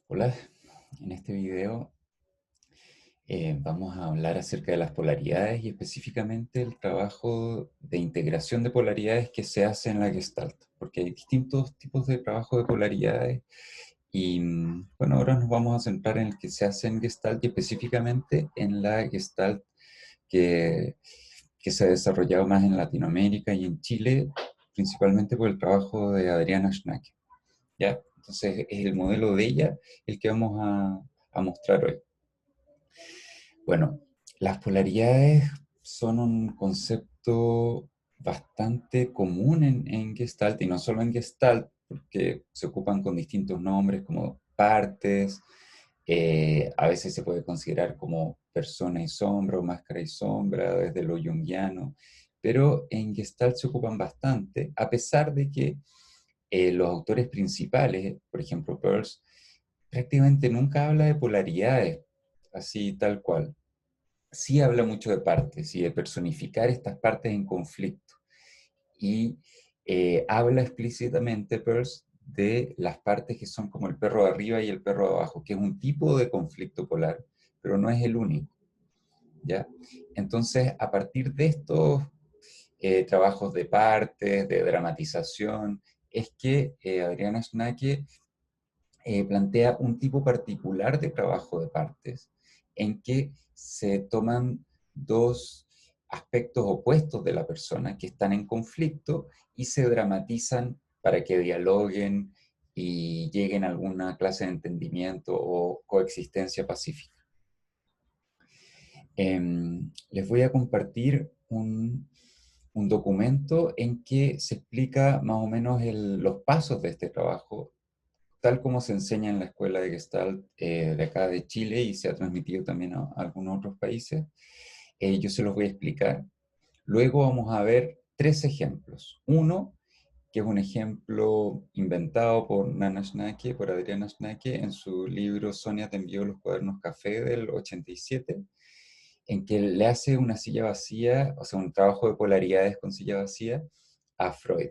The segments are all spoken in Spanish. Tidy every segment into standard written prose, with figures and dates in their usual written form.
Hola, en este video vamos a hablar acerca de las polaridades y específicamente el trabajo de integración de polaridades que se hace en la Gestalt, porque hay distintos tipos de trabajo de polaridades y bueno, ahora nos vamos a centrar en el que se hace en Gestalt y específicamente en la Gestalt que, que se ha desarrollado más en Latinoamérica y en Chile, principalmente por el trabajo de Adriana Schnake. ¿Ya? Entonces es el modelo de ella el que vamos a mostrar hoy. Bueno, las polaridades son un concepto bastante común en Gestalt, y no solo en Gestalt, porque se ocupan con distintos nombres como partes, a veces se puede considerar como persona y sombra o máscara y sombra desde lo junguiano, pero en Gestalt se ocupan bastante, a pesar de que los autores principales, por ejemplo Peirce, prácticamente nunca habla de polaridades, así tal cual. Sí habla mucho de partes y de personificar estas partes en conflicto. Y habla explícitamente Peirce de las partes que son como el perro de arriba y el perro de abajo, que es un tipo de conflicto polar, pero no es el único. ¿Ya? Entonces, a partir de estos trabajos de partes, de dramatización, es que Adriana Schnake plantea un tipo particular de trabajo de partes en que se toman dos aspectos opuestos de la persona que están en conflicto y se dramatizan para que dialoguen y lleguen a alguna clase de entendimiento o coexistencia pacífica. Les voy a compartir un documento en que se explica más o menos los pasos de este trabajo tal como se enseña en la escuela de Gestalt de acá de Chile y se ha transmitido también a algunos otros países. Yo se los voy a explicar. Luego vamos a ver tres ejemplos. Uno, que es un ejemplo inventado por Nana Schnake, por Adriana Schnake, en su libro Sonia te envió los cuadernos café del 87, en que le hace una silla vacía, o sea, un trabajo de polaridades con silla vacía a Freud.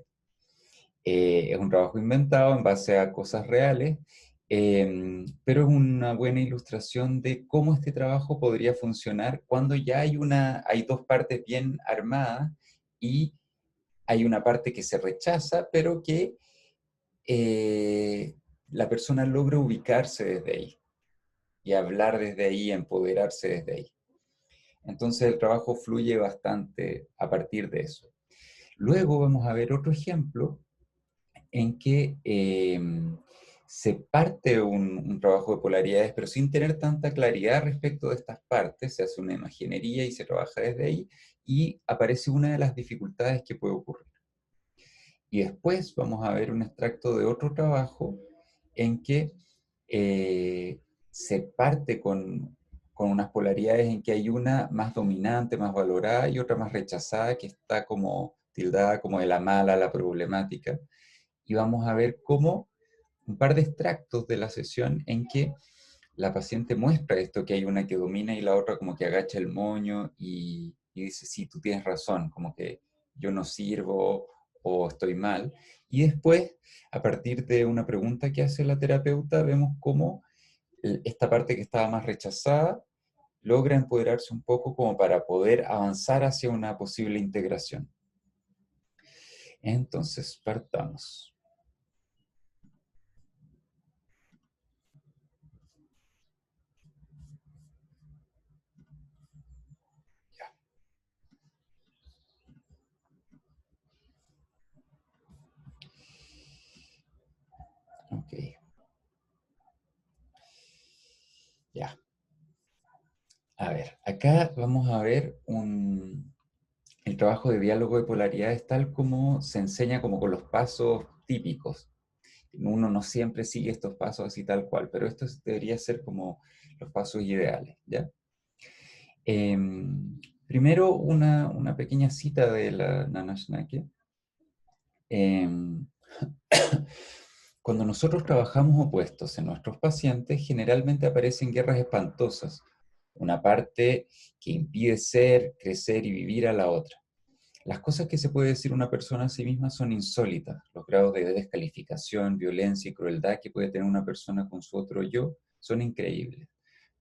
Es un trabajo inventado en base a cosas reales, pero es una buena ilustración de cómo este trabajo podría funcionar cuando ya hay dos partes bien armadas y hay una parte que se rechaza, pero que la persona logra ubicarse desde ahí y hablar desde ahí, empoderarse desde ahí. Entonces el trabajo fluye bastante a partir de eso. Luego vamos a ver otro ejemplo en que se parte un trabajo de polaridades, pero sin tener tanta claridad respecto de estas partes, se hace una imaginería y se trabaja desde ahí, y aparece una de las dificultades que puede ocurrir. Y después vamos a ver un extracto de otro trabajo en que se parte con unas polaridades en que hay una más dominante, más valorada, y otra más rechazada, que está como tildada como de la mala, la problemática, y vamos a ver cómo un par de extractos de la sesión en que la paciente muestra esto, que hay una que domina y la otra como que agacha el moño y dice, sí, tú tienes razón, como que yo no sirvo o estoy mal. Y después, a partir de una pregunta que hace la terapeuta, vemos cómo esta parte que estaba más rechazada logra empoderarse un poco como para poder avanzar hacia una posible integración. Entonces, partamos. Ok, ya. A ver, acá vamos a ver el trabajo de diálogo de polaridades tal como se enseña como con los pasos típicos. Uno no siempre sigue estos pasos así tal cual, pero esto debería ser como los pasos ideales, ¿ya? Primero, una pequeña cita de la Nana Schnake. Em, Cuando nosotros trabajamos opuestos en nuestros pacientes, generalmente aparecen guerras espantosas, una parte que impide ser, crecer y vivir a la otra. Las cosas que se puede decir una persona a sí misma son insólitas. Los grados de descalificación, violencia y crueldad que puede tener una persona con su otro yo son increíbles.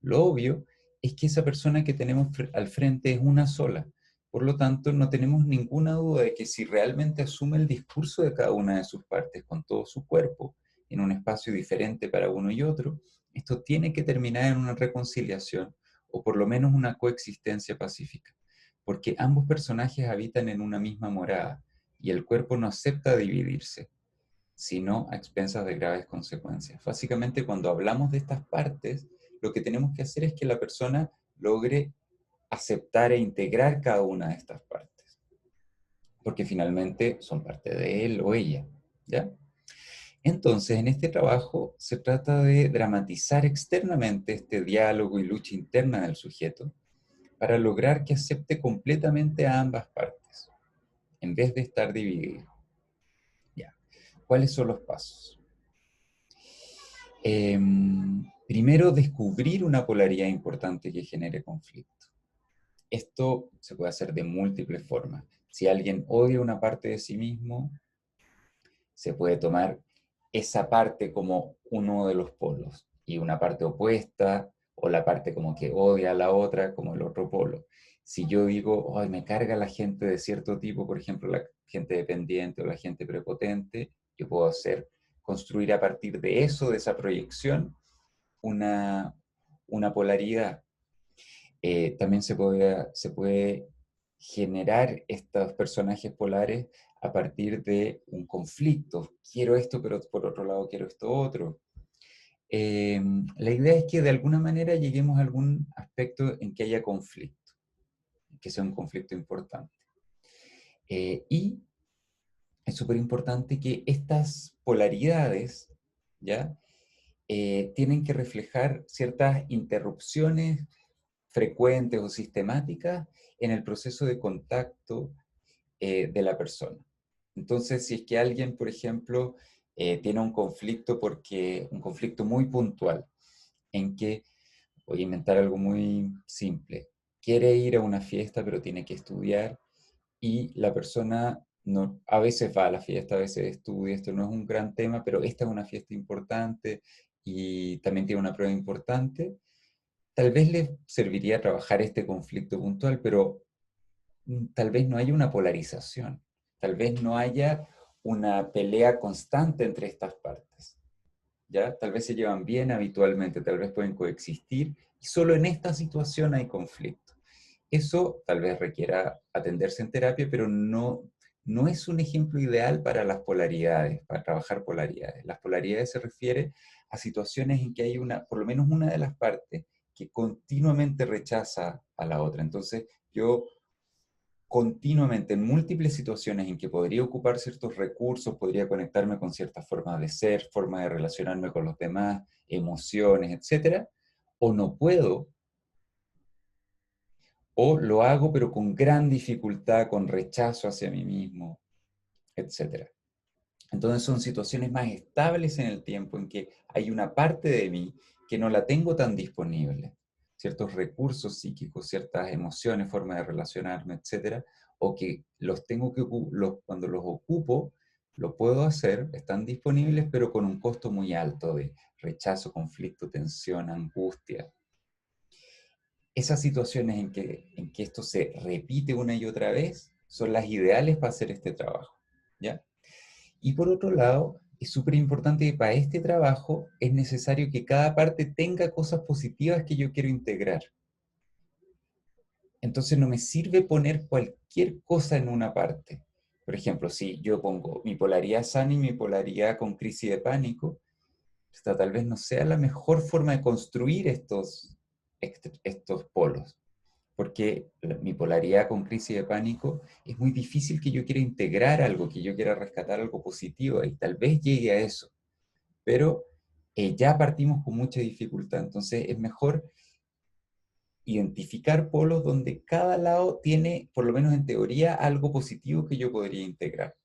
Lo obvio es que esa persona que tenemos al frente es una sola. Por lo tanto, no tenemos ninguna duda de que si realmente asume el discurso de cada una de sus partes con todo su cuerpo, en un espacio diferente para uno y otro, esto tiene que terminar en una reconciliación o por lo menos una coexistencia pacífica, porque ambos personajes habitan en una misma morada y el cuerpo no acepta dividirse, sino a expensas de graves consecuencias. Básicamente, cuando hablamos de estas partes, lo que tenemos que hacer es que la persona logre aceptar e integrar cada una de estas partes, porque finalmente son parte de él o ella, ¿ya? Entonces, en este trabajo se trata de dramatizar externamente este diálogo y lucha interna del sujeto para lograr que acepte completamente a ambas partes, en vez de estar dividido. Ya. ¿Cuáles son los pasos? Eh, Primero, descubrir una polaridad importante que genere conflicto. Esto se puede hacer de múltiples formas. Si alguien odia una parte de sí mismo, se puede tomar esa parte como uno de los polos y una parte opuesta o la parte como que odia a la otra como el otro polo. Si yo digo, ay, me carga la gente de cierto tipo, por ejemplo, la gente dependiente o la gente prepotente, yo puedo construir a partir de eso, de esa proyección, una, una polaridad. También se puede generar estos personajes polares a partir de un conflicto. Quiero esto, pero por otro lado quiero esto otro. La idea es que de alguna manera lleguemos a algún aspecto en que haya conflicto, que sea un conflicto importante. Y es súper importante que estas polaridades, ¿ya? Tienen que reflejar ciertas interrupciones frecuentes o sistemáticas en el proceso de contacto de la persona. Entonces, si es que alguien, por ejemplo, tiene un conflicto muy puntual, en que, voy a inventar algo muy simple, quiere ir a una fiesta pero tiene que estudiar y la persona no, a veces va a la fiesta, a veces estudia, esto no es un gran tema, pero esta es una fiesta importante y también tiene una prueba importante, tal vez le serviría trabajar este conflicto puntual, pero tal vez no haya una polarización, tal vez no haya una pelea constante entre estas partes, ¿ya? Tal vez se llevan bien habitualmente, tal vez pueden coexistir, y solo en esta situación hay conflicto. Eso tal vez requiera atenderse en terapia, pero no es un ejemplo ideal para las polaridades, para trabajar polaridades. Las polaridades se refiere a situaciones en que hay por lo menos una de las partes que continuamente rechaza a la otra. Entonces, yo continuamente en múltiples situaciones en que podría ocupar ciertos recursos, podría conectarme con ciertas formas de ser, formas de relacionarme con los demás, emociones, etcétera, o no puedo, o lo hago pero con gran dificultad, con rechazo hacia mí mismo, etcétera. Entonces son situaciones más estables en el tiempo en que hay una parte de mí que no la tengo tan disponible, ciertos recursos psíquicos, ciertas emociones, formas de relacionarme, etcétera, o que cuando los ocupo, lo puedo hacer, están disponibles, pero con un costo muy alto de rechazo, conflicto, tensión, angustia. Esas situaciones en que esto se repite una y otra vez son las ideales para hacer este trabajo, ¿ya? Y por otro lado, es súper importante que para este trabajo es necesario que cada parte tenga cosas positivas que yo quiero integrar. Entonces no me sirve poner cualquier cosa en una parte. Por ejemplo, si yo pongo mi polaridad sana y mi polaridad con crisis de pánico, esta tal vez no sea la mejor forma de construir estos polos. Porque mi polaridad con crisis de pánico es muy difícil que yo quiera integrar algo, que yo quiera rescatar algo positivo y tal vez llegue a eso, pero ya partimos con mucha dificultad, entonces es mejor identificar polos donde cada lado tiene, por lo menos en teoría, algo positivo que yo podría integrar.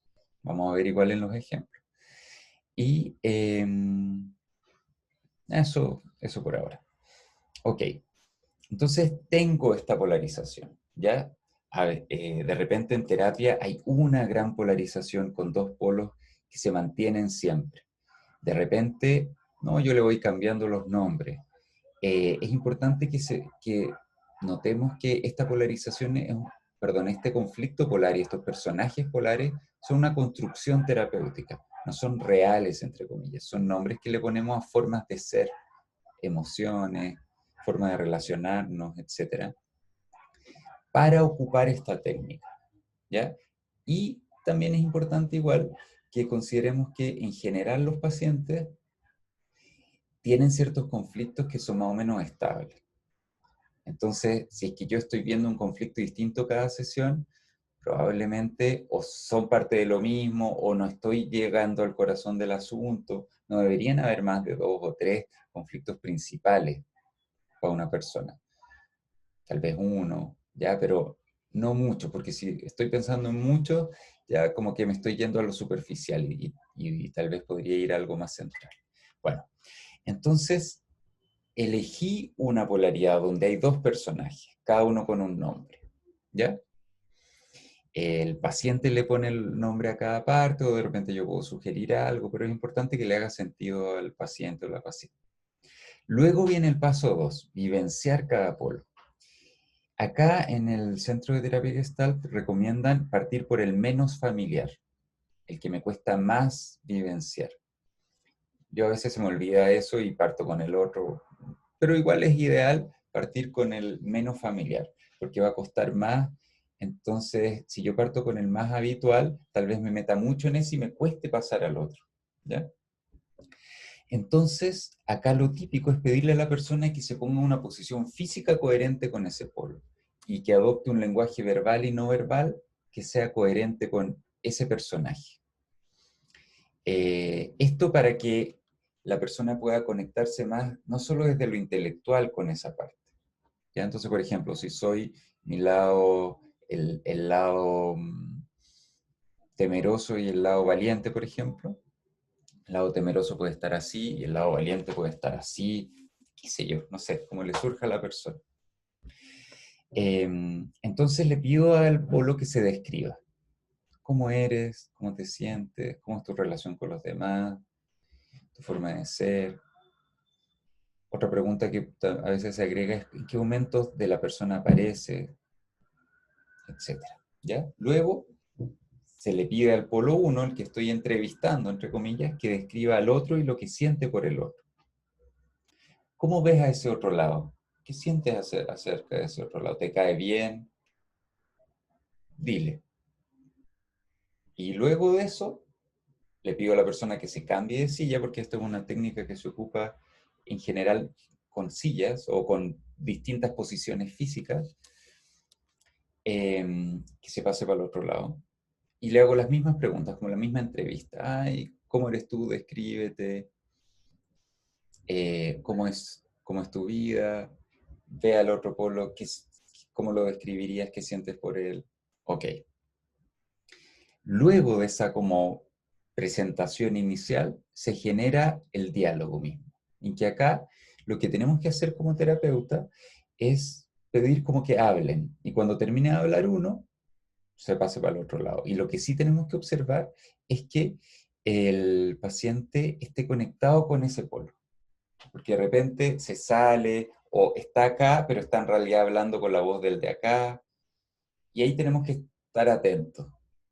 Vamos a ver igual en los ejemplos. Y eso por ahora. Ok, entonces tengo esta polarización, ¿ya? De repente en terapia hay una gran polarización con dos polos que se mantienen siempre. De repente, no, yo le voy cambiando los nombres. Es importante que notemos que esta polarización, perdón, este conflicto polar y estos personajes polares son una construcción terapéutica, no son reales, entre comillas, son nombres que le ponemos a formas de ser, emociones, formas de relacionarnos, etcétera, para ocupar esta técnica, ¿ya? Y también es importante igual que consideremos que en general los pacientes tienen ciertos conflictos que son más o menos estables. Entonces, si es que yo estoy viendo un conflicto distinto cada sesión, probablemente o son parte de lo mismo o no estoy llegando al corazón del asunto. No deberían haber más de 2 o 3 conflictos principales para una persona. Tal vez uno, ya, pero no mucho, porque si estoy pensando en mucho, ya como que me estoy yendo a lo superficial y tal vez podría ir a algo más central. Bueno, entonces elegí una polaridad donde hay dos personajes, cada uno con un nombre, ¿ya? El paciente le pone el nombre a cada parte o de repente yo puedo sugerir algo, pero es importante que le haga sentido al paciente o la paciente. Luego viene el paso 2, vivenciar cada polo. Acá en el Centro de Terapia Gestalt recomiendan partir por el menos familiar, el que me cuesta más vivenciar. Yo a veces se me olvida eso y parto con el otro, pero igual es ideal partir con el menos familiar, porque va a costar más. Entonces, si yo parto con el más habitual, tal vez me meta mucho en ese y me cueste pasar al otro, ¿ya? Entonces, acá lo típico es pedirle a la persona que se ponga en una posición física coherente con ese polo y que adopte un lenguaje verbal y no verbal que sea coherente con ese personaje. Esto para que la persona pueda conectarse más, no solo desde lo intelectual con esa parte. ¿Ya? Entonces, por ejemplo, si soy mi lado, el lado temeroso y el lado valiente, por ejemplo, el lado temeroso puede estar así y el lado valiente puede estar así, qué sé yo, no sé, como le surja a la persona. Entonces le pido al polo que se describa. ¿Cómo eres? ¿Cómo te sientes? ¿Cómo es tu relación con los demás? ¿Tu forma de ser? Otra pregunta que a veces se agrega es en qué momentos de la persona aparece, etcétera. ¿Ya? Luego se le pide al polo uno, el que estoy entrevistando, entre comillas, que describa al otro y lo que siente por el otro. ¿Cómo ves a ese otro lado? ¿Qué sientes acerca de ese otro lado? ¿Te cae bien? Dile. Y luego de eso, le pido a la persona que se cambie de silla, porque esta es una técnica que se ocupa en general con sillas o con distintas posiciones físicas, que se pase para el otro lado. Y le hago las mismas preguntas, como la misma entrevista. Ay, ¿cómo eres tú? Descríbete. ¿Cómo es tu vida? Ve al otro polo, ¿cómo lo describirías? ¿Qué sientes por él? Ok. Luego de esa como presentación inicial, se genera el diálogo mismo. En que acá lo que tenemos que hacer como terapeuta es pedir como que hablen. Y cuando termine de hablar uno, se pase para el otro lado. Y lo que sí tenemos que observar es que el paciente esté conectado con ese polo. Porque de repente se sale o está acá, pero está en realidad hablando con la voz del de acá. Y ahí tenemos que estar atentos.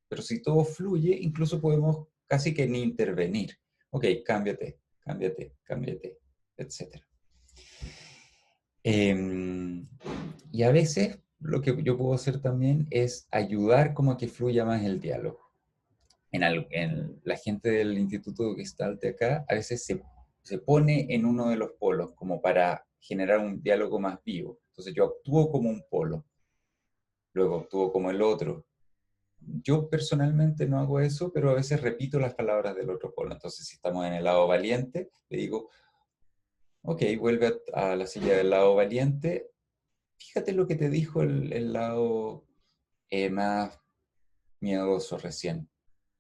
Pero si todo fluye, incluso podemos casi que ni intervenir. Ok, cámbiate, cámbiate, cámbiate, etc. Y a veces lo que yo puedo hacer también es ayudar como a que fluya más el diálogo. En la gente del Instituto Gestalt de acá a veces se pone en uno de los polos como para generar un diálogo más vivo. Entonces yo actúo como un polo, luego actúo como el otro. Yo personalmente no hago eso, pero a veces repito las palabras del otro polo. Entonces si estamos en el lado valiente, le digo, ok, vuelve a la silla del lado valiente, fíjate lo que te dijo el lado más miedoso recién.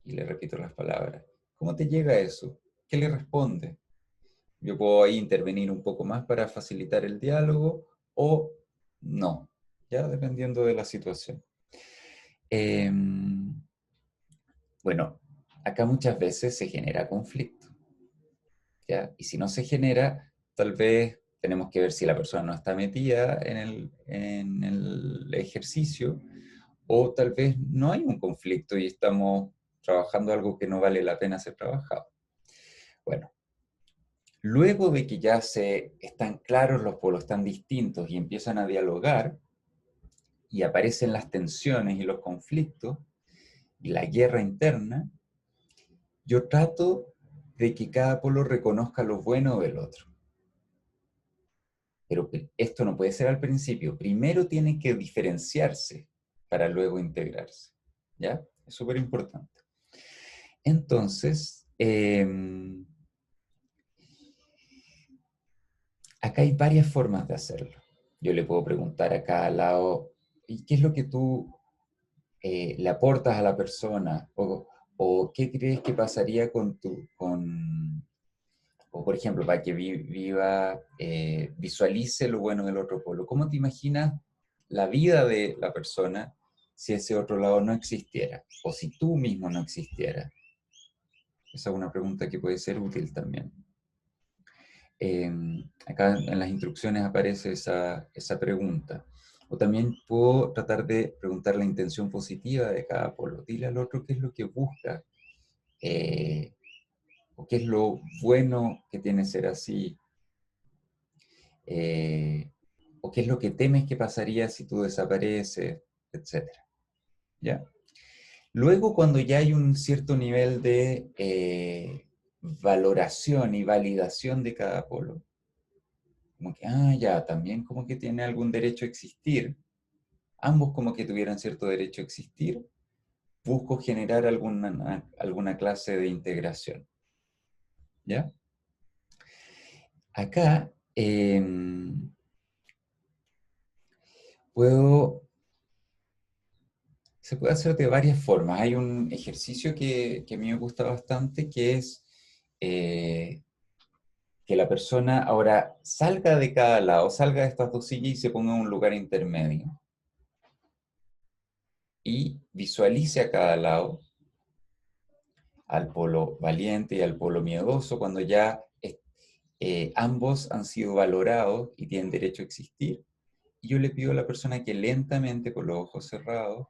Y le repito las palabras. ¿Cómo te llega eso? ¿Qué le responde? Yo puedo ahí intervenir un poco más para facilitar el diálogo o no, ya dependiendo de la situación. Em, bueno, acá muchas veces se genera conflicto, ¿ya? Y si no se genera, tal vez tenemos que ver si la persona no está metida en el ejercicio, o tal vez no hay un conflicto y estamos trabajando algo que no vale la pena ser trabajado. Bueno, luego de que ya se están claros los polos, están distintos y empiezan a dialogar y aparecen las tensiones y los conflictos y la guerra interna, yo trato de que cada polo reconozca lo bueno del otro. Pero esto no puede ser al principio. Primero tiene que diferenciarse para luego integrarse. ¿Ya? Es súper importante. Entonces, acá hay varias formas de hacerlo. Yo le puedo preguntar a cada lado, ¿y qué es lo que tú le aportas a la persona? O qué crees que pasaría o por ejemplo, para que viva, visualice lo bueno del otro polo. ¿Cómo te imaginas la vida de la persona si ese otro lado no existiera? O si tú mismo no existieras. Esa es una pregunta que puede ser útil también. Eh, Acá en las instrucciones aparece esa pregunta. O también puedo tratar de preguntar la intención positiva de cada polo. Dile al otro qué es lo que busca, eh, o qué es lo bueno que tiene ser así, eh, o qué es lo que temes que pasaría si tú desapareces, etcétera. ¿Ya? Luego, cuando ya hay un cierto nivel de valoración y validación de cada polo, como que, ya, también como que tiene algún derecho a existir, ambos como que tuvieran cierto derecho a existir, busco generar alguna clase de integración. ¿Ya? Acá puedo se puede hacer de varias formas. Hay un ejercicio que a mí me gusta bastante, que es eh, que la persona ahora salga de cada lado, salga de estas dos sillas y se ponga en un lugar intermedio. Y visualice a cada lado, al polo valiente y al polo miedoso, cuando ya ambos han sido valorados y tienen derecho a existir. Y yo le pido a la persona que lentamente, con los ojos cerrados,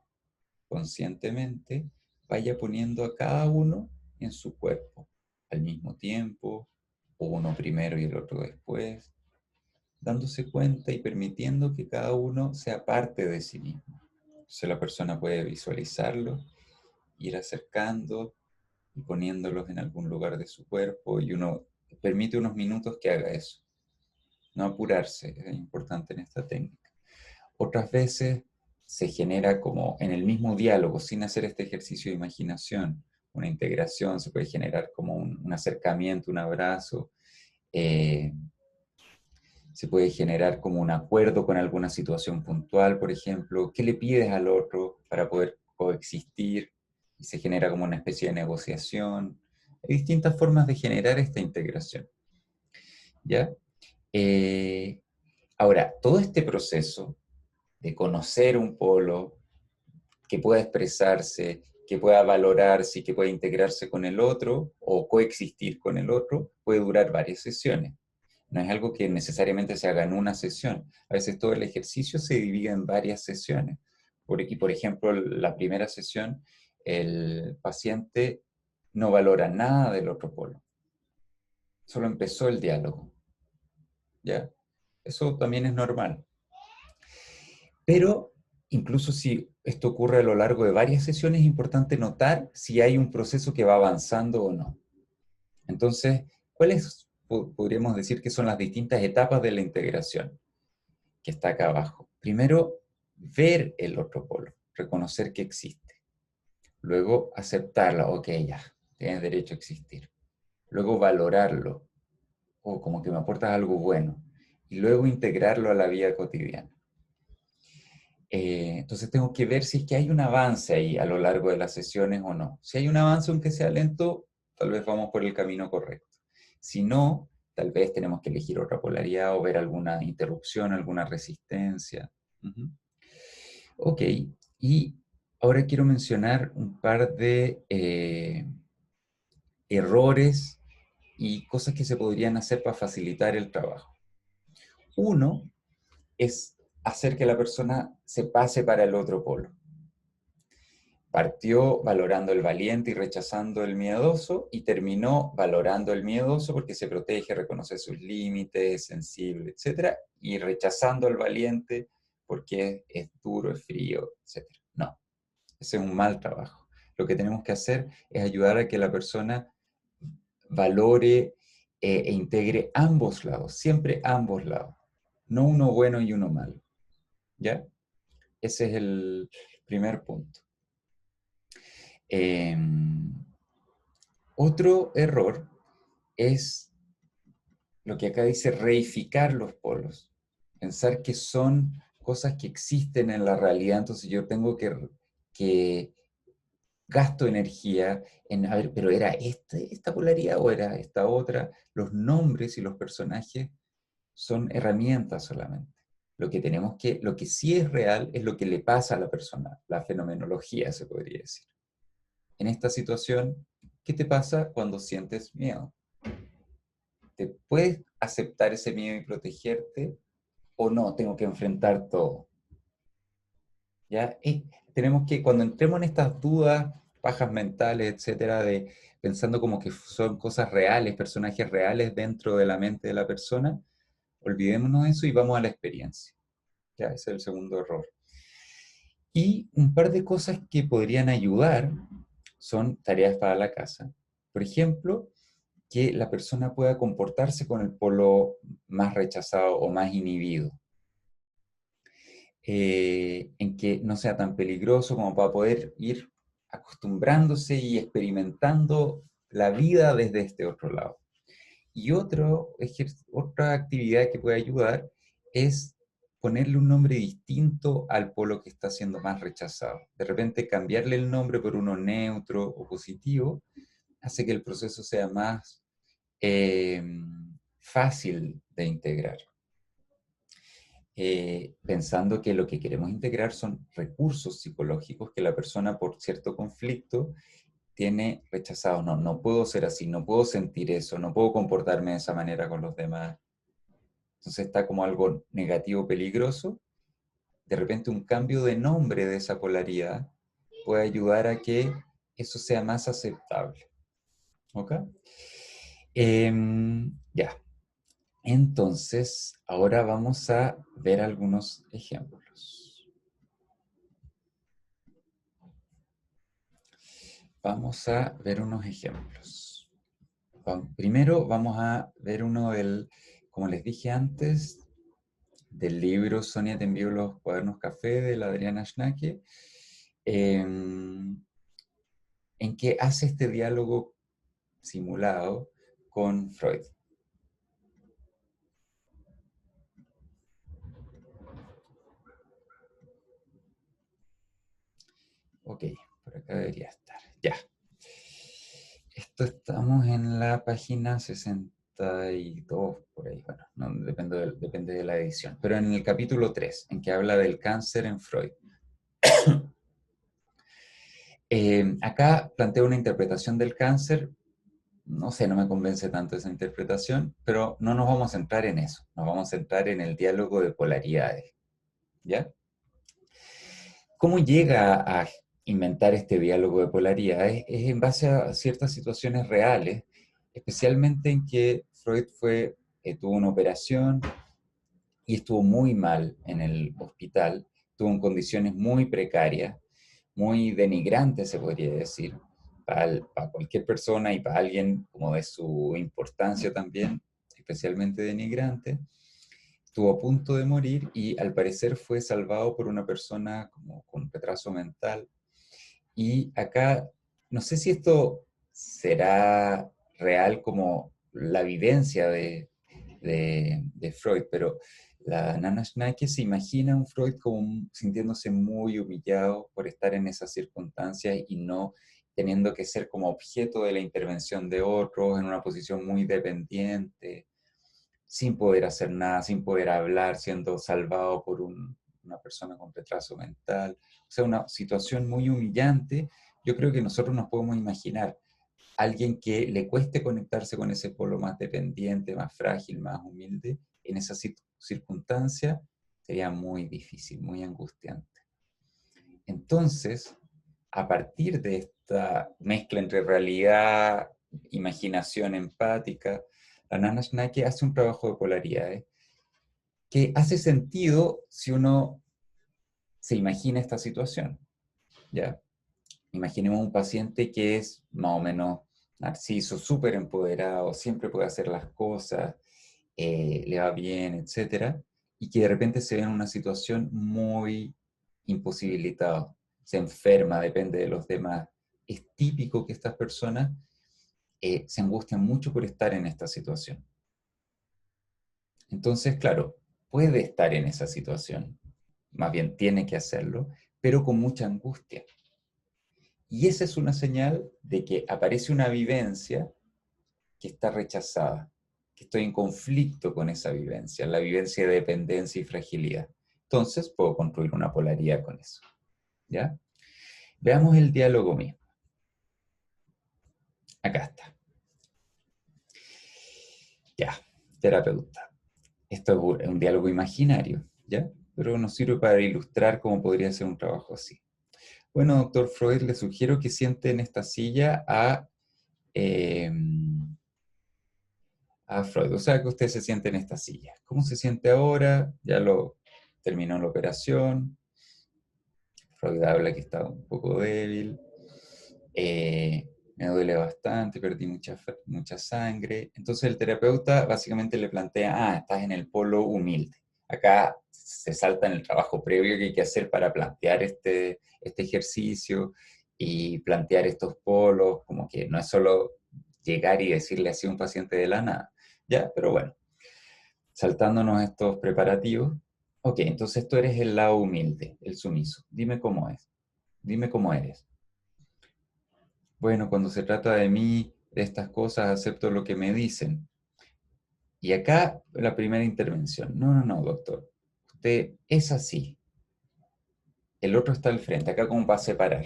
conscientemente, vaya poniendo a cada uno en su cuerpo al mismo tiempo, o uno primero y el otro después, dándose cuenta y permitiendo que cada uno sea parte de sí mismo. Entonces la persona puede visualizarlo, ir acercando y poniéndolos en algún lugar de su cuerpo, y uno permite unos minutos que haga eso. No apurarse, es importante en esta técnica. Otras veces se genera como en el mismo diálogo, sin hacer este ejercicio de imaginación, una integración, se puede generar como un acercamiento, un abrazo, eh, se puede generar como un acuerdo con alguna situación puntual, por ejemplo, ¿qué le pides al otro para poder coexistir? Y se genera como una especie de negociación. Hay distintas formas de generar esta integración, ¿ya? Eh, Ahora, todo este proceso de conocer un polo, que pueda expresarse, que pueda valorarse y que pueda integrarse con el otro o coexistir con el otro, puede durar varias sesiones. No es algo que necesariamente se haga en una sesión. A veces todo el ejercicio se divide en varias sesiones. Y por ejemplo, la primera sesión, el paciente no valora nada del otro polo. Solo empezó el diálogo. ¿Ya? Eso también es normal. Pero incluso si esto ocurre a lo largo de varias sesiones, es importante notar si hay un proceso que va avanzando o no. Entonces, ¿cuáles podríamos decir que son las distintas etapas de la integración que está acá abajo? Primero, ver el otro polo, reconocer que existe. Luego, aceptarlo, ok, ya, tienes derecho a existir. Luego, valorarlo, o como que me aportas algo bueno. Y luego, integrarlo a la vida cotidiana. Entonces tengo que ver si es que hay un avance ahí a lo largo de las sesiones o no. Si hay un avance, aunque sea lento, tal vez vamos por el camino correcto. Si no, tal vez tenemos que elegir otra polaridad o ver alguna interrupción, alguna resistencia. Ok, y Ahora quiero mencionar un par de errores y cosas que se podrían hacer para facilitar el trabajo. Uno es hacer que la persona se pase para el otro polo. Partió valorando el valiente y rechazando el miedoso y terminó valorando el miedoso porque se protege, reconoce sus límites, es sensible, etc. Y rechazando al valiente porque es duro, es frío, etc. No, ese es un mal trabajo. Lo que tenemos que hacer es ayudar a que la persona valore e integre ambos lados, siempre ambos lados, no uno bueno y uno malo. ¿Ya? Ese es el primer punto. Eh, Otro error es lo que acá dice reificar los polos. Pensar que son cosas que existen en la realidad, entonces yo tengo que gasto energía en, a ver, pero ¿era esta polaridad o era esta otra? Los nombres y los personajes son herramientas solamente. Lo que sí es real es lo que le pasa a la persona, la fenomenología se podría decir. En esta situación, ¿qué te pasa cuando sientes miedo? ¿Te puedes aceptar ese miedo y protegerte o no? Tengo que enfrentar todo. ¿Ya? Y tenemos que, cuando entremos en estas dudas, pajas mentales, etcétera, de pensando como que son cosas reales, personajes reales dentro de la mente de la persona, olvidémonos de eso y vamos a la experiencia. Ya, ese es el segundo error. Y un par de cosas que podrían ayudar son tareas para la casa. Por ejemplo, que la persona pueda comportarse con el polo más rechazado o más inhibido, en que no sea tan peligroso como para poder ir acostumbrándose y experimentando la vida desde este otro lado. Y otra actividad que puede ayudar es ponerle un nombre distinto al polo que está siendo más rechazado. De repente cambiarle el nombre por uno neutro o positivo hace que el proceso sea más eh, fácil de integrar. Pensando que lo que queremos integrar son recursos psicológicos que la persona por cierto conflicto tiene rechazados. No, no puedo ser así, no puedo sentir eso, no puedo comportarme de esa manera con los demás. Entonces está como algo negativo, peligroso. De repente un cambio de nombre de esa polaridad puede ayudar a que eso sea más aceptable. ¿Ok? Ya. Entonces, ahora vamos a ver algunos ejemplos. Vamos a ver unos ejemplos. Primero vamos a ver uno como les dije antes, del libro Sonia te envío los cuadernos café de la Adriana Schnake, en que hace este diálogo simulado con Freud. Ok, por acá debería estar. Ya. Esto estamos en la página 62, por ahí. Bueno, no, depende de la edición. Pero en el capítulo 3, en que habla del cáncer en Freud. Acá planteo una interpretación del cáncer. No sé, no me convence tanto esa interpretación, pero no nos vamos a centrar en eso. Nos vamos a centrar en el diálogo de polaridades. ¿Ya? ¿Cómo llega a inventar este diálogo de polaridades? Es en base a ciertas situaciones reales, especialmente en que Freud tuvo una operación y estuvo muy mal en el hospital, estuvo en condiciones muy precarias, muy denigrantes, se podría decir, para cualquier persona y para alguien como de su importancia también, especialmente denigrante. Estuvo a punto de morir y al parecer fue salvado por una persona como con retraso mental. Y acá, no sé si esto será real como la vivencia de Freud, pero la Nana Schnake se imagina a un Freud como sintiéndose muy humillado por estar en esas circunstancias y no teniendo que ser como objeto de la intervención de otros, en una posición muy dependiente, sin poder hacer nada, sin poder hablar, siendo salvado por un una persona con retraso mental, o sea, una situación muy humillante. Yo creo que nosotros nos podemos imaginar alguien que le cueste conectarse con ese polo más dependiente, más frágil, más humilde, en esa circunstancia sería muy difícil, muy angustiante. Entonces, a partir de esta mezcla entre realidad, imaginación empática, la Nana Schnake hace un trabajo de polaridades que hace sentido si uno se imagina esta situación, ¿ya? Imaginemos un paciente que es más o menos narciso, súper empoderado, siempre puede hacer las cosas, le va bien, etcétera, y que de repente se ve en una situación muy imposibilitada, se enferma, depende de los demás. Es típico que estas personas se angustian mucho por estar en esta situación. Entonces, claro, puede estar en esa situación, más bien tiene que hacerlo, pero con mucha angustia. Y esa es una señal de que aparece una vivencia que está rechazada, que estoy en conflicto con esa vivencia, la vivencia de dependencia y fragilidad. Entonces puedo construir una polaridad con eso. ¿Ya? Veamos el diálogo mismo. Acá está. Ya, terapeuta. Esto es un diálogo imaginario, ¿ya? Pero nos sirve para ilustrar cómo podría ser un trabajo así. Bueno, doctor Freud, le sugiero que siente en esta silla eh, a Freud. O sea, que usted se siente en esta silla. ¿Cómo se siente ahora? Ya lo terminó la operación. Freud habla que está un poco débil. Me duele bastante, perdí mucha sangre. Entonces el terapeuta básicamente le plantea, estás en el polo humilde. Acá se salta en el trabajo previo que hay que hacer para plantear este ejercicio y plantear estos polos, como que no es solo llegar y decirle así a un paciente de la nada, ¿ya? Pero bueno, saltándonos estos preparativos, ok, entonces tú eres el lado humilde, el sumiso. Dime cómo es, dime cómo eres. Bueno, cuando se trata de mí, de estas cosas, acepto lo que me dicen. Y acá la primera intervención. No, no, no, doctor. Usted es así. El otro está al frente. Acá como para separar.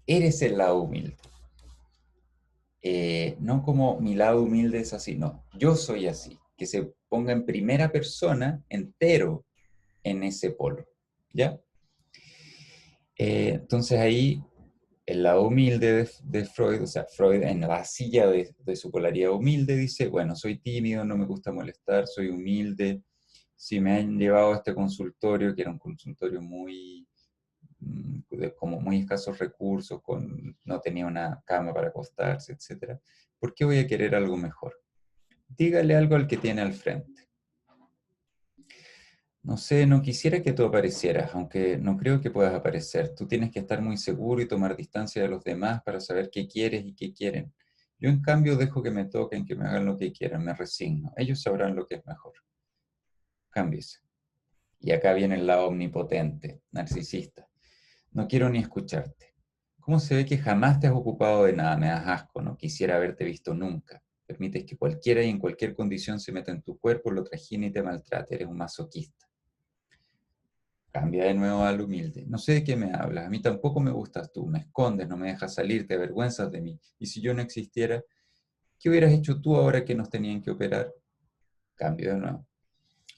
Eres el lado humilde. No como mi lado humilde es así, no. Yo soy así. Que se ponga en primera persona entero en ese polo. ¿Ya? Entonces ahí el lado humilde de Freud, o sea, Freud en la silla de su polaridad humilde dice, bueno, soy tímido, no me gusta molestar, soy humilde. Si me han llevado a este consultorio, que era un consultorio muy, como muy escasos recursos, no tenía una cama para acostarse, etcétera, ¿por qué voy a querer algo mejor? Dígale algo al que tiene al frente. No sé, no quisiera que tú aparecieras, aunque no creo que puedas aparecer. Tú tienes que estar muy seguro y tomar distancia de los demás para saber qué quieres y qué quieren. Yo, en cambio, dejo que me toquen, que me hagan lo que quieran, me resigno. Ellos sabrán lo que es mejor. Cámbiese. Y acá viene el lado omnipotente, narcisista. No quiero ni escucharte. ¿Cómo se ve que jamás te has ocupado de nada? Me das asco, no quisiera haberte visto nunca. Permites que cualquiera y en cualquier condición se meta en tu cuerpo, lo trajine y te maltrate. Eres un masoquista. Cambia de nuevo al humilde. No sé de qué me hablas. A mí tampoco me gustas tú. Me escondes, no me dejas salir, te avergüenzas de mí. Y si yo no existiera, ¿qué hubieras hecho tú ahora que nos tenían que operar? Cambio de nuevo.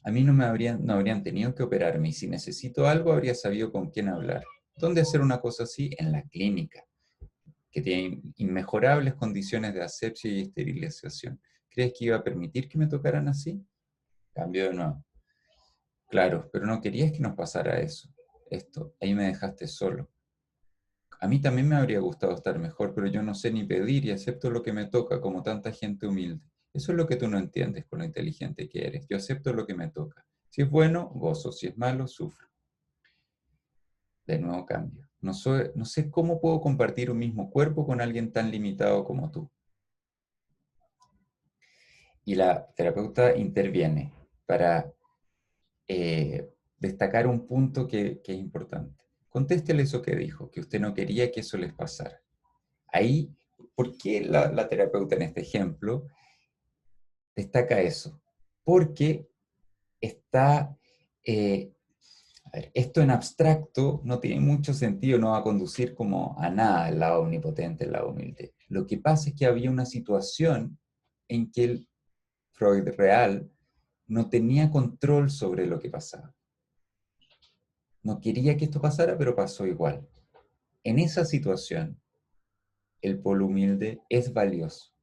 A mí no habrían tenido que operarme y si necesito algo habría sabido con quién hablar. ¿Dónde hacer una cosa así? En la clínica, que tiene inmejorables condiciones de asepsia y esterilización. ¿Crees que iba a permitir que me tocaran así? Cambio de nuevo. Claro, pero no querías que nos pasara eso. Esto, ahí me dejaste solo. A mí también me habría gustado estar mejor, pero yo no sé ni pedir y acepto lo que me toca, como tanta gente humilde. Eso es lo que tú no entiendes con lo inteligente que eres. Yo acepto lo que me toca. Si es bueno, gozo. Si es malo, sufro. De nuevo cambio. No sé cómo puedo compartir un mismo cuerpo con alguien tan limitado como tú. Y la terapeuta interviene para destacar un punto que es importante. Contéstele eso que dijo, que usted no quería que eso les pasara. Ahí, ¿por qué la terapeuta en este ejemplo destaca eso? Porque está, eh, A ver, esto en abstracto no tiene mucho sentido, no va a conducir como a nada el lado omnipotente, el lado humilde. Lo que pasa es que había una situación en que el Freud real no tenía control sobre lo que pasaba. No quería que esto pasara, pero pasó igual. En esa situación, el polo humilde es valioso.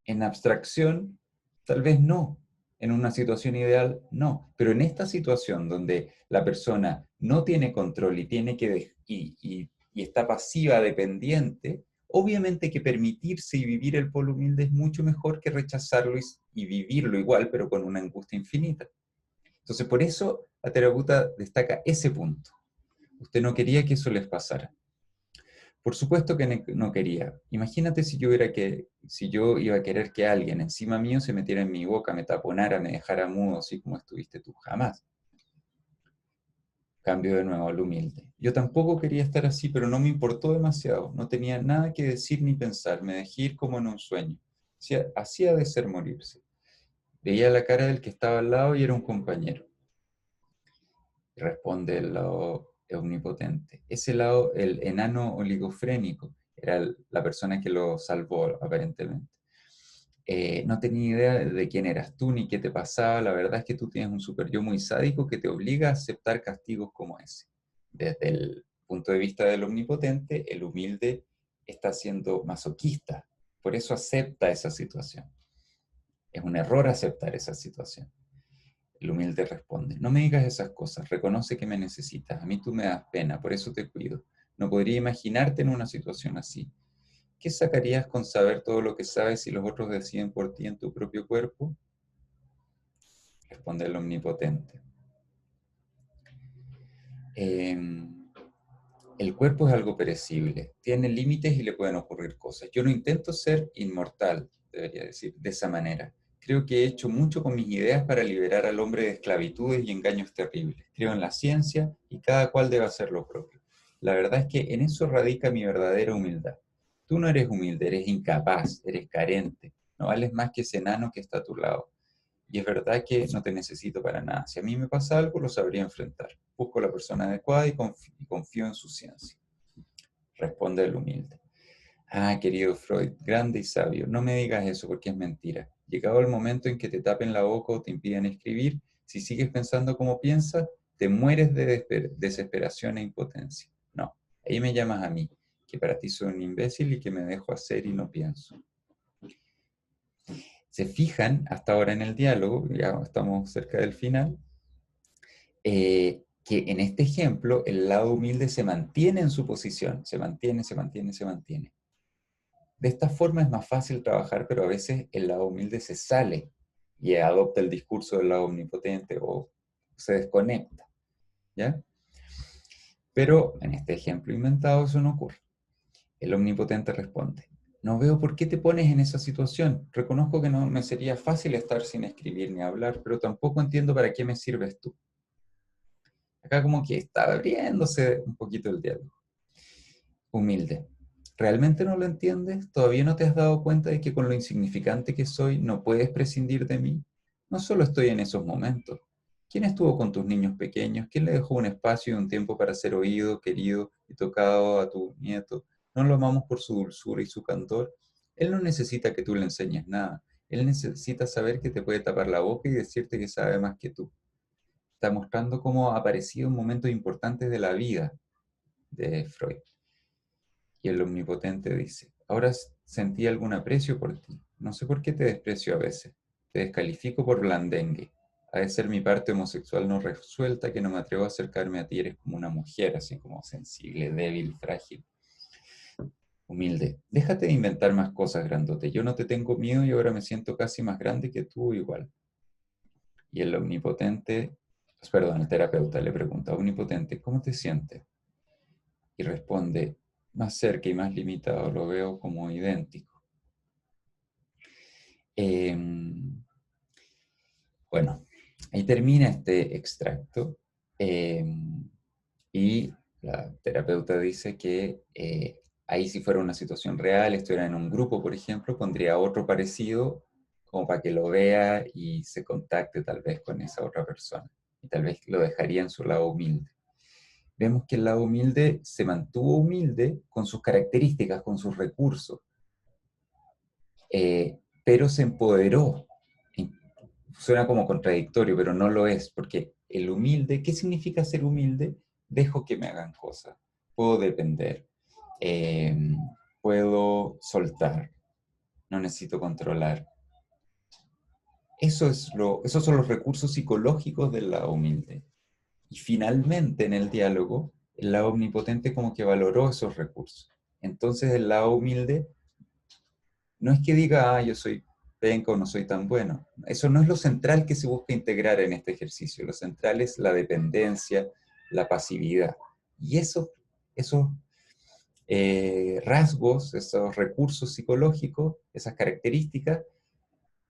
En abstracción, tal vez no. En una situación ideal, no. Pero en esta situación donde la persona no tiene control y tiene que y está pasiva, dependiente, obviamente que permitirse y vivir el polo humilde es mucho mejor que rechazarlo y vivirlo igual, pero con una angustia infinita. Entonces, por eso la terapeuta destaca ese punto. Usted no quería que eso les pasara. Por supuesto que no quería. Imagínate si yo iba a querer que alguien encima mío se metiera en mi boca, me taponara, me dejara mudo, así como estuviste tú. Jamás. Cambio de nuevo al humilde. Yo tampoco quería estar así, pero no me importó demasiado. No tenía nada que decir ni pensar. Me dejé ir como en un sueño. Hacía de ser morirse. Veía la cara del que estaba al lado y era un compañero. Y responde el lado omnipotente. Ese lado, el enano oligofrénico, era la persona que lo salvó aparentemente. No tenía idea de quién eras tú ni qué te pasaba. La verdad es que tú tienes un super yo muy sádico que te obliga a aceptar castigos como ese. Desde el punto de vista del omnipotente, el humilde está siendo masoquista. Por eso acepta esa situación. Es un error aceptar esa situación. El humilde responde, no me digas esas cosas, reconoce que me necesitas, a mí tú me das pena, por eso te cuido. No podría imaginarte en una situación así. ¿Qué sacarías con saber todo lo que sabes si los otros deciden por ti en tu propio cuerpo? Responde el omnipotente. Eh, el cuerpo es algo perecible, tiene límites y le pueden ocurrir cosas. Yo no intento ser inmortal, debería decir, de esa manera. Creo que he hecho mucho con mis ideas para liberar al hombre de esclavitudes y engaños terribles. Creo en la ciencia y cada cual debe hacer lo propio. La verdad es que en eso radica mi verdadera humildad. Tú no eres humilde, eres incapaz, eres carente. No vales más que ese enano que está a tu lado. Y es verdad que no te necesito para nada. Si a mí me pasa algo, lo sabría enfrentar. Busco la persona adecuada y confío en su ciencia. Responde el humilde. Ah, querido Freud, grande y sabio, no me digas eso porque es mentira. Llegado el momento en que te tapen la boca o te impiden escribir, si sigues pensando como piensas, te mueres de desesperación e impotencia. No, ahí me llamas a mí, que para ti soy un imbécil y que me dejo hacer y no pienso. Se fijan hasta ahora en el diálogo, ya estamos cerca del final, que en este ejemplo el lado humilde se mantiene en su posición, se mantiene, se mantiene, se mantiene. De esta forma es más fácil trabajar, pero a veces el lado humilde se sale y adopta el discurso del lado omnipotente o se desconecta, ¿ya? Pero en este ejemplo inventado eso no ocurre. El omnipotente responde, no veo por qué te pones en esa situación. Reconozco que no me sería fácil estar sin escribir ni hablar, pero tampoco entiendo para qué me sirves tú. Acá como que está abriéndose un poquito el diálogo. Humilde. ¿Realmente no lo entiendes? ¿Todavía no te has dado cuenta de que con lo insignificante que soy no puedes prescindir de mí? No solo estoy en esos momentos. ¿Quién estuvo con tus niños pequeños? ¿Quién le dejó un espacio y un tiempo para ser oído, querido y tocado a tu nieto? ¿No lo amamos por su dulzura y su cantor? Él no necesita que tú le enseñes nada. Él necesita saber que te puede tapar la boca y decirte que sabe más que tú. Está mostrando cómo ha aparecido en momentos importantes de la vida de Freud. Y el omnipotente dice, ahora sentí algún aprecio por ti. No sé por qué te desprecio a veces. Te descalifico por blandengue. Ha de ser mi parte homosexual no resuelta que no me atrevo a acercarme a ti. Eres como una mujer, así como sensible, débil, frágil, humilde. Déjate de inventar más cosas, grandote. Yo no te tengo miedo y ahora me siento casi más grande que tú igual. Y el omnipotente, perdón, el terapeuta le pregunta, omnipotente, ¿cómo te sientes? Y responde, más cerca y más limitado, lo veo como idéntico. Eh, bueno, ahí termina este extracto eh, y la terapeuta dice que ahí si fuera una situación real, estuviera en un grupo, por ejemplo, pondría otro parecido como para que lo vea y se contacte tal vez con esa otra persona. y tal vez lo dejaría en su lado humilde. Vemos que el lado humilde se mantuvo humilde con sus características, con sus recursos, pero se empoderó. Suena como contradictorio, pero no lo es, porque el humilde, ¿qué significa ser humilde? Dejo que me hagan cosas, puedo depender, eh, puedo soltar, no necesito controlar. Esos son los recursos psicológicos del lado humilde. Y finalmente en el diálogo, el lado omnipotente como que valoró esos recursos. Entonces el lado humilde no es que diga, yo soy penca o no soy tan bueno. Eso no es lo central que se busca integrar en este ejercicio. Lo central es la dependencia, la pasividad. Y esos rasgos, esos recursos psicológicos, esas características,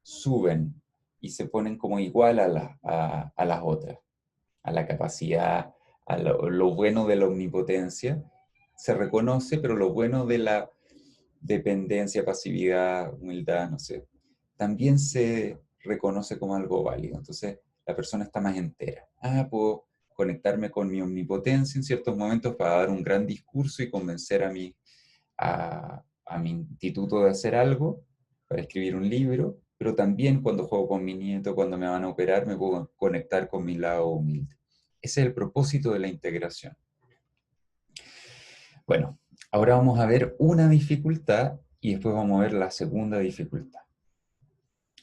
suben y se ponen como igual a las otras, a la capacidad, a lo bueno de la omnipotencia, se reconoce, pero lo bueno de la dependencia, pasividad, humildad, no sé, también se reconoce como algo válido. Entonces, la persona está más entera. Puedo conectarme con mi omnipotencia en ciertos momentos para dar un gran discurso y convencer a mi instituto de hacer algo, para escribir un libro, pero también cuando juego con mi nieto, cuando me van a operar, me puedo conectar con mi lado humilde. Ese es el propósito de la integración. Bueno, ahora vamos a ver una dificultad y después vamos a ver la segunda dificultad.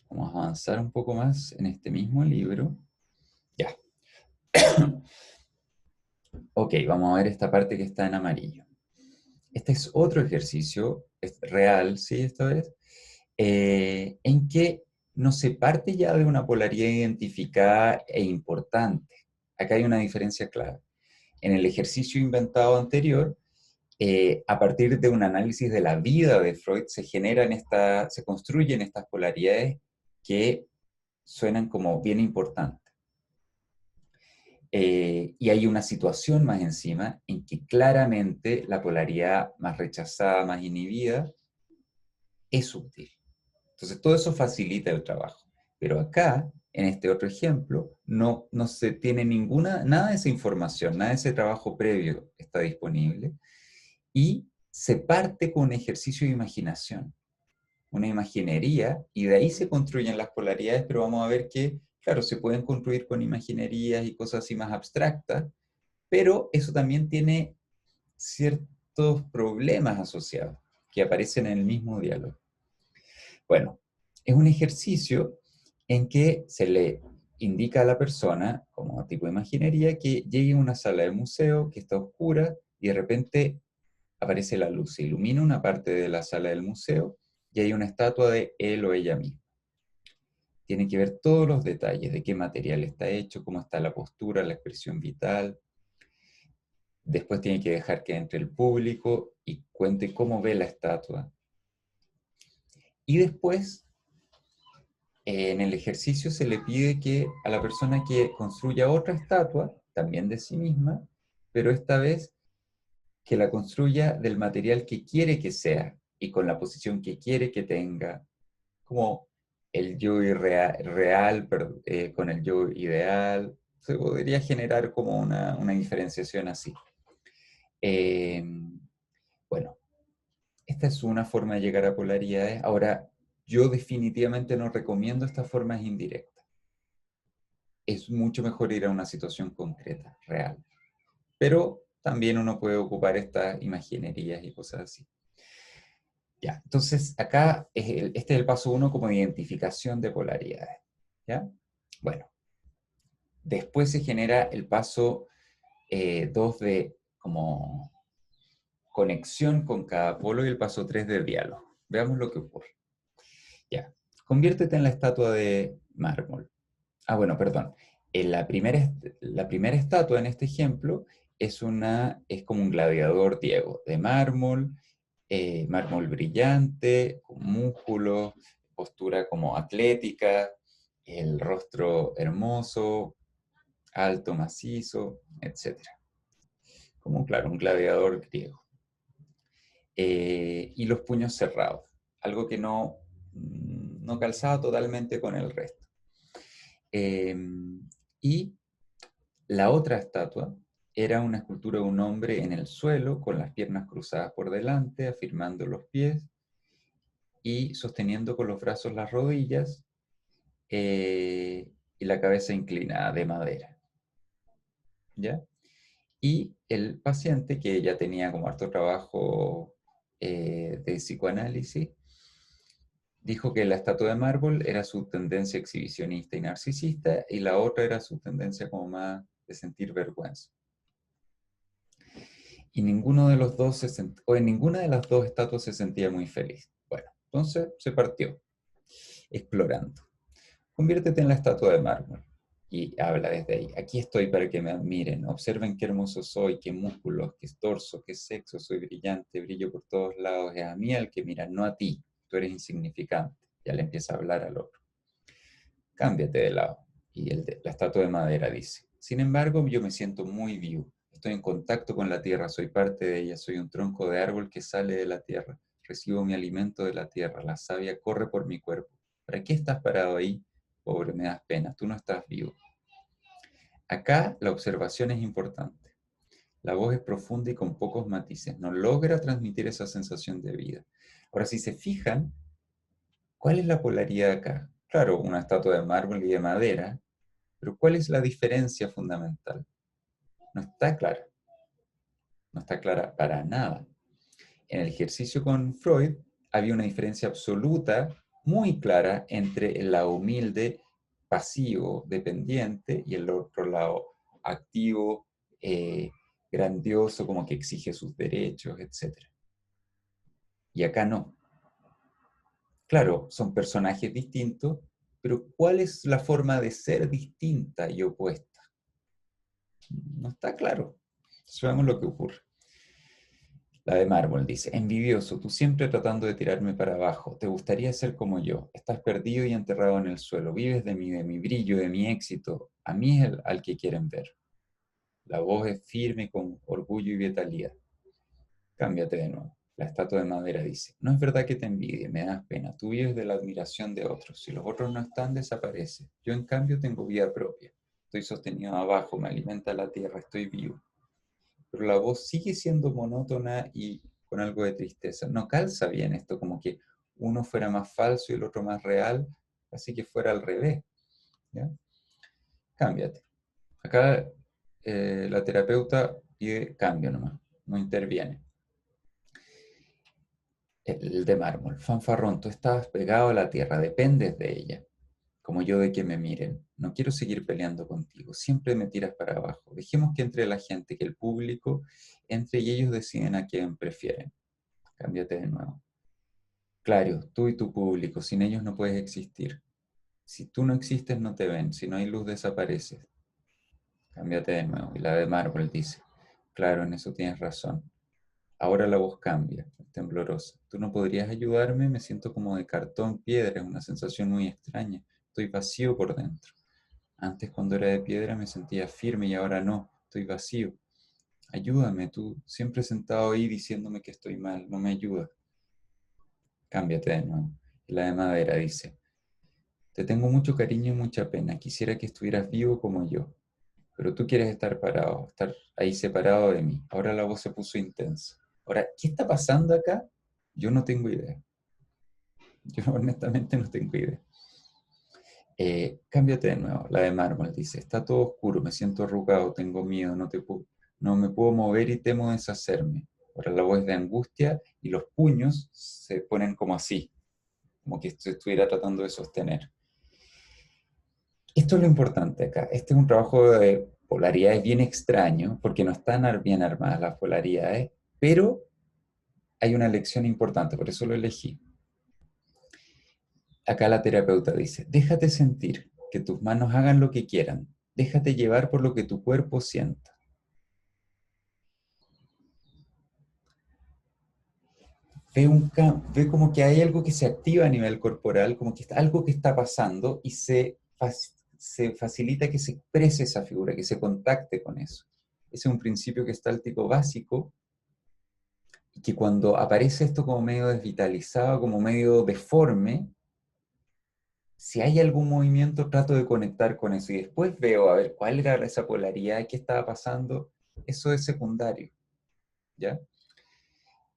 Vamos a avanzar un poco más en este mismo libro. Ya. Ok, vamos a ver esta parte que está en amarillo. Este es otro ejercicio, es real, ¿sí? Esta vez, en que no se parte ya de una polaridad identificada e importante. Acá hay una diferencia clave. En el ejercicio inventado anterior, a partir de un análisis de la vida de Freud, se construyen estas polaridades que suenan como bien importantes. Y hay una situación más encima en que claramente la polaridad más rechazada, más inhibida, es útil. Entonces todo eso facilita el trabajo. Pero acá, en este otro ejemplo, no se tiene nada de esa información, nada de ese trabajo previo está disponible y se parte con un ejercicio de imaginación, una imaginería, y de ahí se construyen las polaridades, pero vamos a ver que, claro, se pueden construir con imaginerías y cosas así más abstractas, pero eso también tiene ciertos problemas asociados que aparecen en el mismo diálogo. Bueno, es un ejercicio en que se le indica a la persona, como tipo de imaginería, que llegue a una sala de museo que está oscura y de repente aparece la luz, se ilumina una parte de la sala del museo y hay una estatua de él o ella misma. Tiene que ver todos los detalles, de qué material está hecho, cómo está la postura, la expresión vital. Después tiene que dejar que entre el público y cuente cómo ve la estatua. Y después, en el ejercicio se le pide que a la persona que construya otra estatua, también de sí misma, pero esta vez que la construya del material que quiere que sea y con la posición que quiere que tenga, como el yo real con el yo ideal. Se podría generar como una diferenciación así. Eh, bueno, esta es una forma de llegar a polaridades. Ahora, yo definitivamente no recomiendo estas formas indirectas. Es mucho mejor ir a una situación concreta, real. Pero también uno puede ocupar estas imaginerías y cosas así. Ya, entonces acá este es el paso 1 como identificación de polaridades. ¿Ya? Bueno, después se genera el paso 2 de como conexión con cada polo y el paso 3 de diálogo. Veamos lo que ocurre. Ya, conviértete en la estatua de mármol. Bueno, perdón. La primera estatua en este ejemplo es como un gladiador Diego, de mármol, mármol brillante, con músculos, postura como atlética, el rostro hermoso, alto, macizo, etc. Como, claro, un gladiador griego. Y los puños cerrados, algo que no calzaba totalmente con el resto. Y La otra estatua era una escultura de un hombre en el suelo, con las piernas cruzadas por delante, afirmando los pies y sosteniendo con los brazos las rodillas y la cabeza inclinada de madera. ¿Ya? Y el paciente, que ya tenía como harto trabajo de psicoanálisis, dijo que la estatua de mármol era su tendencia exhibicionista y narcisista, y la otra era su tendencia como más de sentir vergüenza. Y ninguno de los dos o en ninguna de las dos estatuas se sentía muy feliz. Bueno, entonces se partió, explorando. Conviértete en la estatua de mármol. Y habla desde ahí. Aquí estoy para que me admiren. Observen qué hermoso soy, qué músculos, qué torso, qué sexo. Soy brillante, brillo por todos lados. Es a mí al que miran, no a ti. Tú eres insignificante. Ya le empieza a hablar al otro. Cámbiate de lado. Y la estatua de madera dice, sin embargo, yo me siento muy vivo. Estoy en contacto con la tierra, soy parte de ella, soy un tronco de árbol que sale de la tierra. Recibo mi alimento de la tierra, la savia corre por mi cuerpo. ¿Para qué estás parado ahí? Pobre, me das pena, tú no estás vivo. Acá la observación es importante. La voz es profunda y con pocos matices, no logra transmitir esa sensación de vida. Ahora, si se fijan, ¿cuál es la polaridad acá? Claro, una estatua de mármol y de madera, pero ¿cuál es la diferencia fundamental? No está clara, no está clara para nada. En el ejercicio con Freud había una diferencia absoluta, muy clara, entre el lado humilde, pasivo, dependiente, y el otro lado activo, grandioso, como que exige sus derechos, etc. Y acá no. Claro, son personajes distintos, pero ¿cuál es la forma de ser distinta y opuesta? No está claro. Sabemos lo que ocurre. La de mármol dice, envidioso, tú siempre tratando de tirarme para abajo, te gustaría ser como yo, estás perdido y enterrado en el suelo, vives de mi brillo, de mi éxito, a mí es el al que quieren ver. La voz es firme con orgullo y vitalidad. Cámbiate de nuevo. La estatua de madera dice, no es verdad que te envidie, me das pena, tú vives de la admiración de otros, si los otros no están, desaparece. Yo en cambio tengo vida propia, estoy sostenido abajo, me alimenta la tierra, estoy vivo. Pero la voz sigue siendo monótona y con algo de tristeza. No calza bien esto, como que uno fuera más falso y el otro más real, así que fuera al revés. ¿Ya? Cámbiate. Acá la terapeuta pide cambio nomás, no interviene. El de mármol, fanfarrón, tú estabas pegado a la tierra, dependes de ella, como yo de que me miren. No quiero seguir peleando contigo, siempre me tiras para abajo. Dejemos que entre la gente, que el público entre y ellos deciden a quién prefieren. Cámbiate de nuevo. Claro, tú y tu público, sin ellos no puedes existir. Si tú no existes, no te ven. Si no hay luz, desapareces. Cámbiate de nuevo. Y la de mármol dice, claro, en eso tienes razón. Ahora la voz cambia, es temblorosa. ¿Tú no podrías ayudarme? Me siento como de cartón, piedra, es una sensación muy extraña. Estoy vacío por dentro. Antes, cuando era de piedra, me sentía firme y ahora no, estoy vacío. Ayúdame, tú siempre sentado ahí diciéndome que estoy mal, no me ayudas. Cámbiate de nuevo. Y la de madera dice, te tengo mucho cariño y mucha pena. Quisiera que estuvieras vivo como yo. Pero tú quieres estar parado, estar ahí separado de mí. Ahora la voz se puso intensa. Ahora, ¿qué está pasando acá? Yo no tengo idea. Yo honestamente no tengo idea. Cámbiate de nuevo. La de mármol dice, está todo oscuro, me siento arrugado, tengo miedo, no me puedo mover y temo deshacerme. Ahora la voz es de angustia y los puños se ponen como así, como que se estuviera tratando de sostener. Esto es lo importante acá. Este es un trabajo de polaridades bien extraño, porque no están bien armadas las polaridades, pero hay una lección importante, por eso lo elegí. Acá la terapeuta dice, déjate sentir, que tus manos hagan lo que quieran, déjate llevar por lo que tu cuerpo sienta. Ve como que hay algo que se activa a nivel corporal, como que está algo que está pasando y se facilita que se exprese esa figura, que se contacte con eso. Ese es un principio gestáltico básico y que cuando aparece esto como medio desvitalizado, como medio deforme, si hay algún movimiento, trato de conectar con eso y después veo a ver cuál era esa polaridad, qué estaba pasando. Eso es secundario, ¿ya?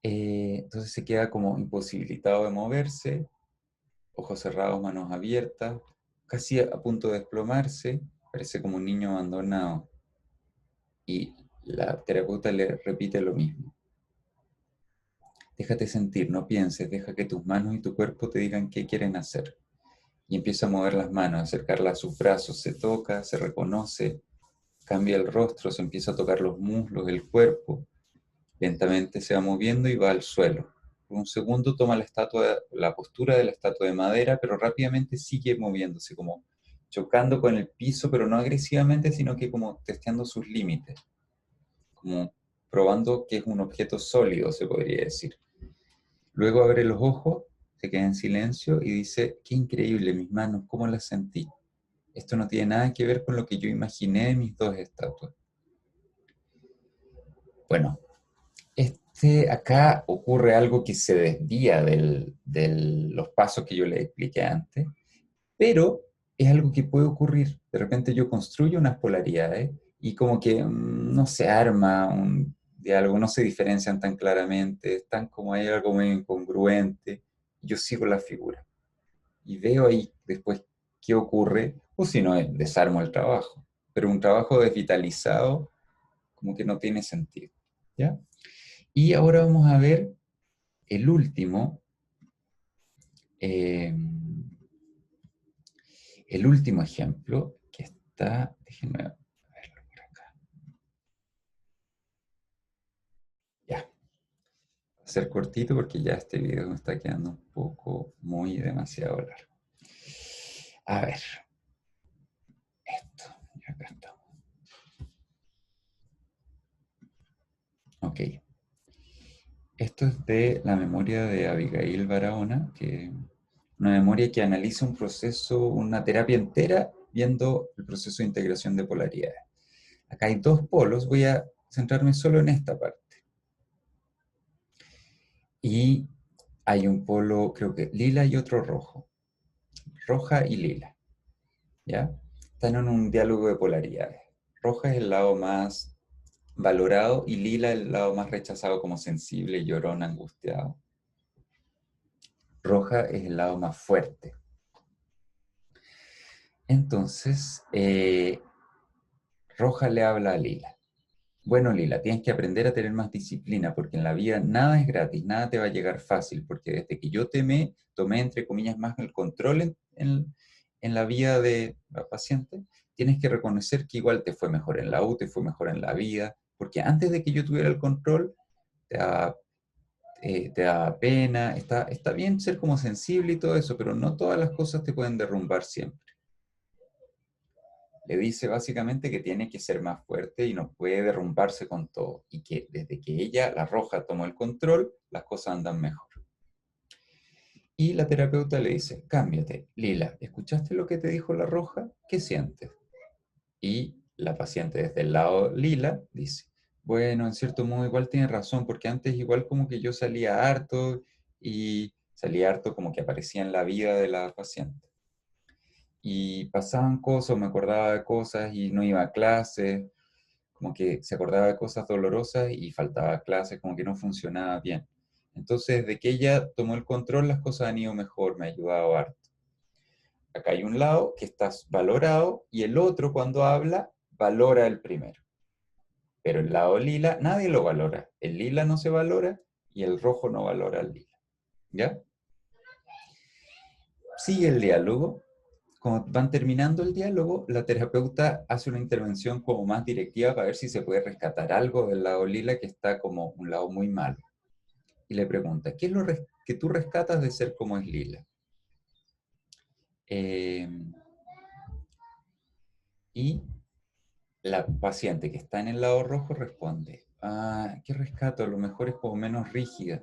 Entonces se queda como imposibilitado de moverse, ojos cerrados, manos abiertas, casi a punto de desplomarse, parece como un niño abandonado. Y la terapeuta le repite lo mismo. Déjate sentir, no pienses, deja que tus manos y tu cuerpo te digan qué quieren hacer. Y empieza a mover las manos, a acercarlas a sus brazos, se toca, se reconoce, cambia el rostro, se empieza a tocar los muslos, el cuerpo, lentamente se va moviendo y va al suelo. Por un segundo toma la postura de la estatua de madera, pero rápidamente sigue moviéndose, como chocando con el piso, pero no agresivamente, sino que como testeando sus límites, como probando que es un objeto sólido, se podría decir. Luego abre los ojos, se queda en silencio y dice, qué increíble, mis manos, ¿cómo las sentí? Esto no tiene nada que ver con lo que yo imaginé de mis dos estatuas. Bueno, acá ocurre algo que se desvía de los pasos que yo le expliqué antes, pero es algo que puede ocurrir. De repente yo construyo unas polaridades y como que no se arma un diálogo, no se diferencian tan claramente, están como ahí algo medio incongruente. Yo sigo la figura y veo ahí después qué ocurre, o si no, desarmo el trabajo. Pero un trabajo desvitalizado como que no tiene sentido. ¿Ya? Y ahora vamos a ver el último, eh, el último ejemplo que está, déjenme verlo por acá. Ya, va a ser cortito porque ya este video me está quedando un poco muy demasiado largo. A ver, esto, y acá está. Ok, esto es de la memoria de Abigail Barahona, que una memoria que analiza un proceso, una terapia entera, viendo el proceso de integración de polaridades. Acá hay dos polos, voy a centrarme solo en esta parte. Y hay un polo, creo que lila y otro rojo. Roja y lila, ¿ya? Están en un diálogo de polaridades. Roja es el lado más valorado y lila el lado más rechazado como sensible, llorón, angustiado. Roja es el lado más fuerte. Entonces, Roja le habla a Lila. Bueno, Lila, tienes que aprender a tener más disciplina porque en la vida nada es gratis, nada te va a llegar fácil, porque desde que yo tomé entre comillas más el control en la vida de la paciente, tienes que reconocer que igual te fue mejor en la U, te fue mejor en la vida, porque antes de que yo tuviera el control, te da, te da pena, está bien ser como sensible y todo eso, pero no todas las cosas te pueden derrumbar siempre. Le dice básicamente que tiene que ser más fuerte y no puede derrumbarse con todo. Y que desde que ella, la roja, tomó el control, las cosas andan mejor. Y la terapeuta le dice, cámbiate, Lila, ¿escuchaste lo que te dijo la roja? ¿Qué sientes? Y la paciente desde el lado lila dice, bueno, en cierto modo igual tiene razón, porque antes igual como que yo salía harto y salía harto como que aparecía en la vida de la paciente y pasaban cosas, me acordaba de cosas y no iba a clases, como que se acordaba de cosas dolorosas y faltaba clases, como que no funcionaba bien. Entonces, de que ella tomó el control, las cosas han ido mejor, me ha ayudado harto. Acá hay un lado que está valorado y el otro cuando habla valora el primero. Pero el lado lila, nadie lo valora. El lila no se valora y el rojo no valora al lila. ¿Ya? Sigue el diálogo. Cuando van terminando el diálogo, la terapeuta hace una intervención como más directiva para ver si se puede rescatar algo del lado lila que está como un lado muy malo. Y le pregunta, ¿qué es lo que tú rescatas de ser como es lila? Eh, y la paciente que está en el lado rojo responde, ¿qué rescato? A lo mejor es como menos rígida.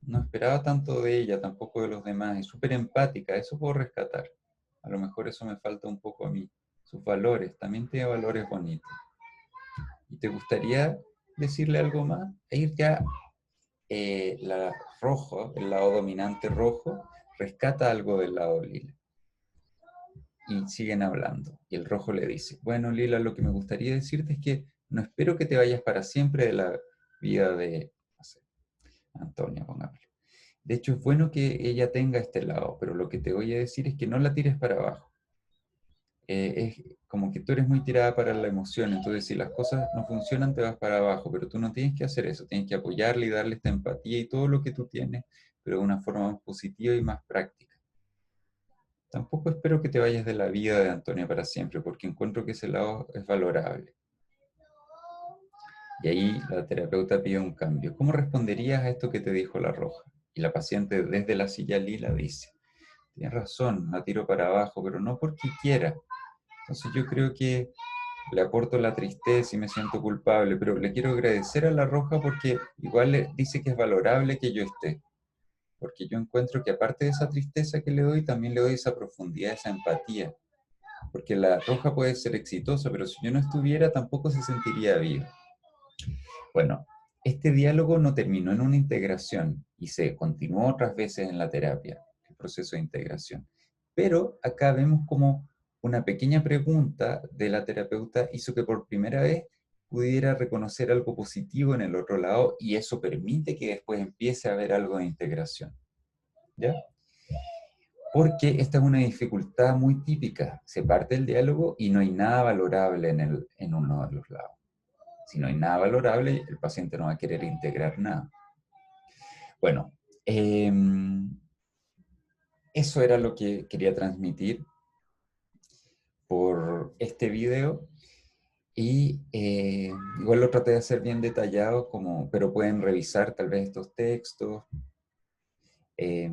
No esperaba tanto de ella, tampoco de los demás. Es súper empática, eso puedo rescatar. A lo mejor eso me falta un poco a mí. Sus valores, también tiene valores bonitos. ¿Y te gustaría decirle algo más? E ir ya, la rojo, el lado dominante rojo, rescata algo del lado lila. y siguen hablando. Y el rojo le dice, bueno, Lila, lo que me gustaría decirte es que no espero que te vayas para siempre de la vida de, no sé, Antonia, pongámoslo. De hecho, es bueno que ella tenga este lado, pero lo que te voy a decir es que no la tires para abajo. Es como que tú eres muy tirada para la emoción, entonces si las cosas no funcionan te vas para abajo, pero tú no tienes que hacer eso, tienes que apoyarle y darle esta empatía y todo lo que tú tienes, pero de una forma más positiva y más práctica. Tampoco espero que te vayas de la vida de Antonia para siempre, porque encuentro que ese lado es valorable. Y ahí la terapeuta pide un cambio. ¿Cómo responderías a esto que te dijo la roja? Y la paciente desde la silla lila dice, tienes razón, la tiro para abajo, pero no porque quiera. Entonces yo creo que le aporto la tristeza y me siento culpable, pero le quiero agradecer a la roja porque igual le dice que es valorable que yo esté. Porque yo encuentro que aparte de esa tristeza que le doy, también le doy esa profundidad, esa empatía. Porque la roja puede ser exitosa, pero si yo no estuviera, tampoco se sentiría viva. Bueno, este diálogo no terminó en una integración y se continuó otras veces en la terapia, el proceso de integración. Pero acá vemos como una pequeña pregunta de la terapeuta hizo que por primera vez pudiera reconocer algo positivo en el otro lado y eso permite que después empiece a haber algo de integración. ¿Ya? Porque esta es una dificultad muy típica. Se parte el diálogo y no hay nada valorable en uno de los lados. Si no hay nada valorable, el paciente no va a querer integrar nada. Bueno, eso era lo que quería transmitir por este video. Y igual lo traté de hacer bien detallado, pero pueden revisar tal vez estos textos eh,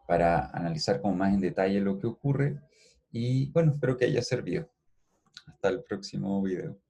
para analizar como más en detalle lo que ocurre. Y bueno, espero que haya servido. Hasta el próximo video.